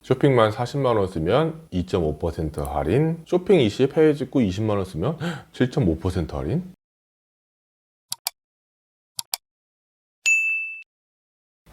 쇼핑만 40만원 쓰면 2.5% 할인, 쇼핑 20 해외 직구 20만원 쓰면 7.5% 할인.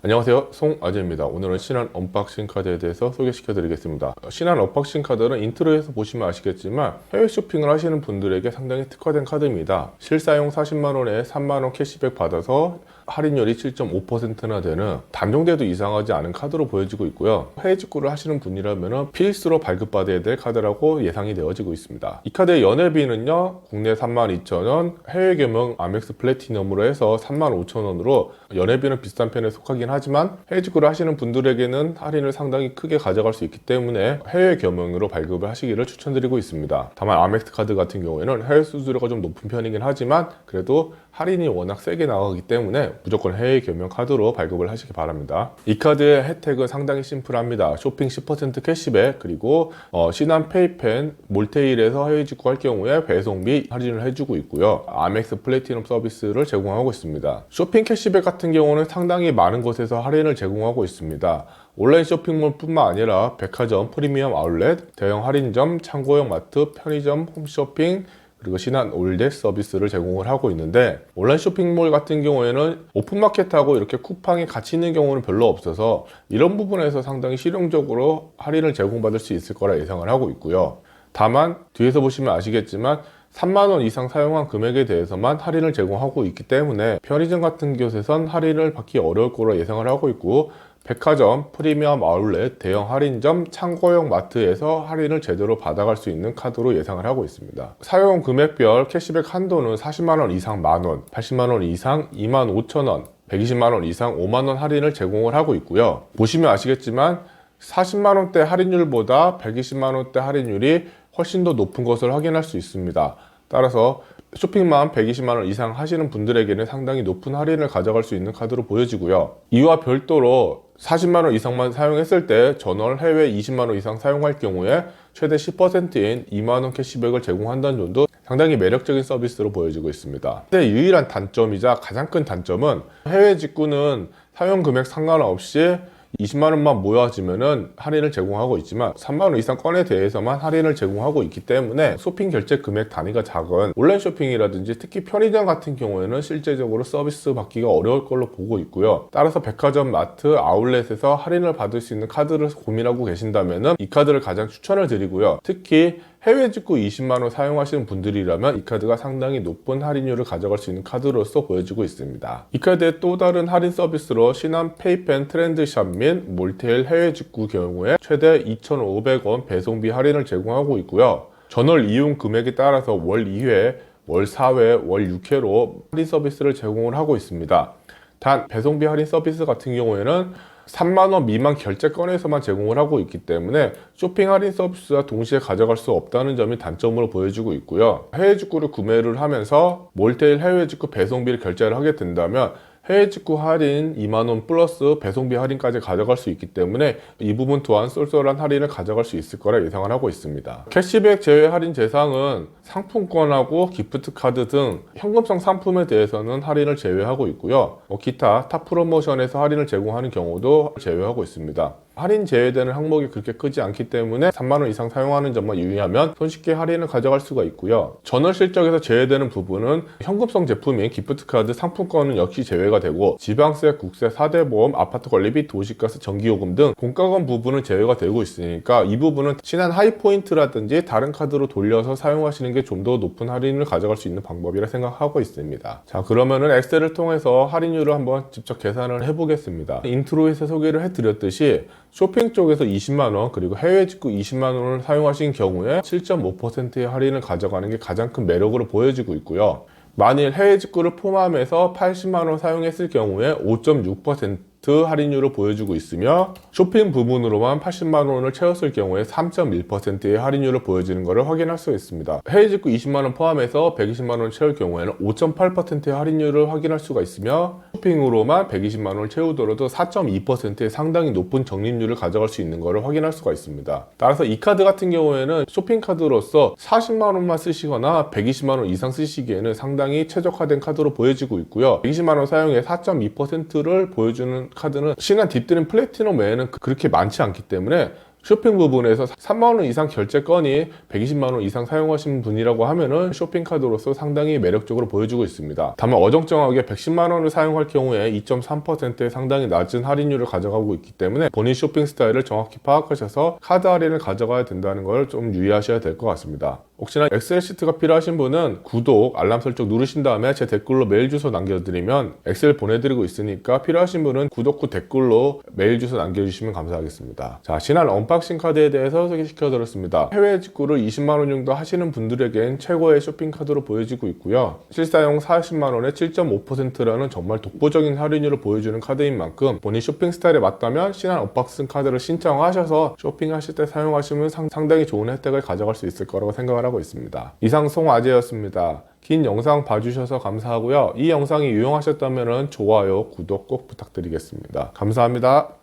안녕하세요, 송아재입니다. 오늘은 신한 언박싱 카드에 대해서 소개시켜 드리겠습니다. 신한 언박싱 카드는 인트로에서 보시면 아시겠지만 해외 쇼핑을 하시는 분들에게 상당히 특화된 카드입니다. 실사용 40만원에 3만원 캐시백 받아서 할인율이 7.5%나 되는 단종돼도 이상하지 않은 카드로 보여지고 있고요. 해외 직구를 하시는 분이라면 필수로 발급받아야 될 카드라고 예상이 되어지고 있습니다. 이 카드의 연회비는요, 국내 32,000원, 해외 겸용 아멕스 플래티넘으로 해서 35,000원으로 연회비는 비싼 편에 속하긴 하지만 해외 직구를 하시는 분들에게는 할인을 상당히 크게 가져갈 수 있기 때문에 해외 겸용으로 발급을 하시기를 추천드리고 있습니다. 다만 아멕스 카드 같은 경우에는 해외 수수료가 좀 높은 편이긴 하지만 그래도 할인이 워낙 세게 나가기 때문에 무조건 해외 겸용 카드로 발급을 하시기 바랍니다. 이 카드의 혜택은 상당히 심플합니다. 쇼핑 10% 캐시백, 그리고 신한 페이펜, 몰테일에서 해외 직구할 경우에 배송비 할인을 해주고 있고요. 아멕스 플래티넘 서비스를 제공하고 있습니다. 쇼핑 캐시백 같은 경우는 상당히 많은 곳에서 할인을 제공하고 있습니다. 온라인 쇼핑몰 뿐만 아니라 백화점, 프리미엄 아울렛, 대형 할인점, 창고형 마트, 편의점, 홈쇼핑, 그리고 신한 올댓 서비스를 제공을 하고 있는데, 온라인 쇼핑몰 같은 경우에는 오픈마켓하고 이렇게 쿠팡이 같이 있는 경우는 별로 없어서 이런 부분에서 상당히 실용적으로 할인을 제공받을 수 있을 거라 예상을 하고 있고요. 다만 뒤에서 보시면 아시겠지만 3만원 이상 사용한 금액에 대해서만 할인을 제공하고 있기 때문에 편의점 같은 곳에선 할인을 받기 어려울 거라 예상을 하고 있고, 백화점, 프리미엄 아울렛, 대형 할인점, 창고형 마트에서 할인을 제대로 받아갈 수 있는 카드로 예상을 하고 있습니다. 사용 금액별 캐시백 한도는 40만원 이상 만원, 80만원 이상 25,000원, 120만원 이상 5만원 할인을 제공을 하고 있고요. 보시면 아시겠지만 40만원대 할인율보다 120만원대 할인율이 훨씬 더 높은 것을 확인할 수 있습니다. 따라서 쇼핑만 120만원 이상 하시는 분들에게는 상당히 높은 할인을 가져갈 수 있는 카드로 보여지고요. 이와 별도로 40만원 이상만 사용했을 때 전월 해외 20만원 이상 사용할 경우에 최대 10%인 2만원 캐시백을 제공한다는 점도 상당히 매력적인 서비스로 보여지고 있습니다. 근데 유일한 단점이자 가장 큰 단점은 해외 직구는 사용 금액 상관없이 20만원만 모아지면은 할인을 제공하고 있지만 3만원 이상 건에 대해서만 할인을 제공하고 있기 때문에 쇼핑 결제 금액 단위가 작은 온라인 쇼핑이라든지 특히 편의점 같은 경우에는 실제적으로 서비스 받기가 어려울 걸로 보고 있고요. 따라서 백화점, 마트, 아울렛에서 할인을 받을 수 있는 카드를 고민하고 계신다면은 이 카드를 가장 추천을 드리고요. 특히 해외 직구 20만원 사용하시는 분들이라면 이 카드가 상당히 높은 할인율을 가져갈 수 있는 카드로서 보여지고 있습니다. 이 카드의 또 다른 할인 서비스로 신한 페이펜 트렌드샵 및 몰테일 해외 직구 경우에 최대 2,500원 배송비 할인을 제공하고 있고요. 전월 이용 금액에 따라서 월 2회, 월 4회, 월 6회로 할인 서비스를 제공을 하고 있습니다. 단 배송비 할인 서비스 같은 경우에는 3만원 미만 결제 건에서만 제공을 하고 있기 때문에 쇼핑 할인 서비스와 동시에 가져갈 수 없다는 점이 단점으로 보여지고 있고요. 해외 직구를 구매를 하면서 몰테일 해외 직구 배송비를 결제를 하게 된다면 해외 직구 할인 2만원 플러스 배송비 할인까지 가져갈 수 있기 때문에 이 부분 또한 쏠쏠한 할인을 가져갈 수 있을 거라 예상을 하고 있습니다. 캐시백 제외 할인 대상은 상품권하고 기프트 카드 등 현금성 상품에 대해서는 할인을 제외하고 있고요. 기타 탑 프로모션에서 할인을 제공하는 경우도 제외하고 있습니다. 할인 제외되는 항목이 그렇게 크지 않기 때문에 3만원 이상 사용하는 점만 유의하면 손쉽게 할인을 가져갈 수가 있고요. 전월 실적에서 제외되는 부분은 현금성 제품인 기프트카드 상품권은 역시 제외가 되고, 지방세, 국세, 4대 보험, 아파트 관리비, 도시가스, 전기요금 등 공과금 부분은 제외가 되고 있으니까 이 부분은 신한 하이포인트라든지 다른 카드로 돌려서 사용하시는 게 좀 더 높은 할인을 가져갈 수 있는 방법이라 생각하고 있습니다. 자, 그러면은 엑셀을 통해서 할인율을 한번 직접 계산을 해보겠습니다. 인트로에서 소개를 해드렸듯이 쇼핑 쪽에서 20만원 그리고 해외 직구 20만원을 사용하신 경우에 7.5%의 할인을 가져가는 게 가장 큰 매력으로 보여지고 있고요. 만일 해외 직구를 포함해서 80만원 사용했을 경우에 5.6% 할인율을 보여주고 있으며, 쇼핑 부분으로만 80만원을 채웠을 경우에 3.1%의 할인율을 보여주는 것을 확인할 수 있습니다. 해외 직구 20만원 포함해서 120만원을 채울 경우에는 5.8%의 할인율을 확인할 수가 있으며, 쇼핑으로만 120만원을 채우더라도 4.2%의 상당히 높은 적립률을 가져갈 수 있는 것을 확인할 수가 있습니다. 따라서 이 카드 같은 경우에는 쇼핑 카드로서 40만원만 쓰시거나 120만원 이상 쓰시기에는 상당히 최적화된 카드로 보여지고 있고요. 120만원 사용에 4.2%를 보여주는 카드는 신한 딥드림 플래티넘 외에는 그렇게 많지 않기 때문에 쇼핑 부분에서 3만원 이상 결제 건이 120만원 이상 사용하신 분이라고 하면은 쇼핑카드로서 상당히 매력적으로 보여주고 있습니다. 다만 어정쩡하게 110만원을 사용할 경우에 2.3%의 상당히 낮은 할인율을 가져가고 있기 때문에 본인 쇼핑 스타일을 정확히 파악하셔서 카드 할인을 가져가야 된다는 걸 좀 유의하셔야 될 것 같습니다. 혹시나 엑셀 시트가 필요하신 분은 구독, 알람 설정 누르신 다음에 제 댓글로 메일 주소 남겨드리면 엑셀 보내드리고 있으니까 필요하신 분은 구독 후 댓글로 메일 주소 남겨주시면 감사하겠습니다. 자, 신한 언박싱 카드에 대해서 소개시켜드렸습니다. 해외 직구를 20만원 정도 하시는 분들에겐 최고의 쇼핑 카드로 보여지고 있고요. 실사용 40만원에 7.5%라는 정말 독보적인 할인율을 보여주는 카드인 만큼 본인 쇼핑 스타일에 맞다면 신한 언박싱 카드를 신청하셔서 쇼핑하실 때 사용하시면 상당히 좋은 혜택을 가져갈 수 있을 거라고 생각을 하고 있습니다. 이상 송아재였습니다. 긴 영상 봐주셔서 감사하고요. 이 영상이 유용하셨다면 좋아요, 구독 꼭 부탁드리겠습니다. 감사합니다.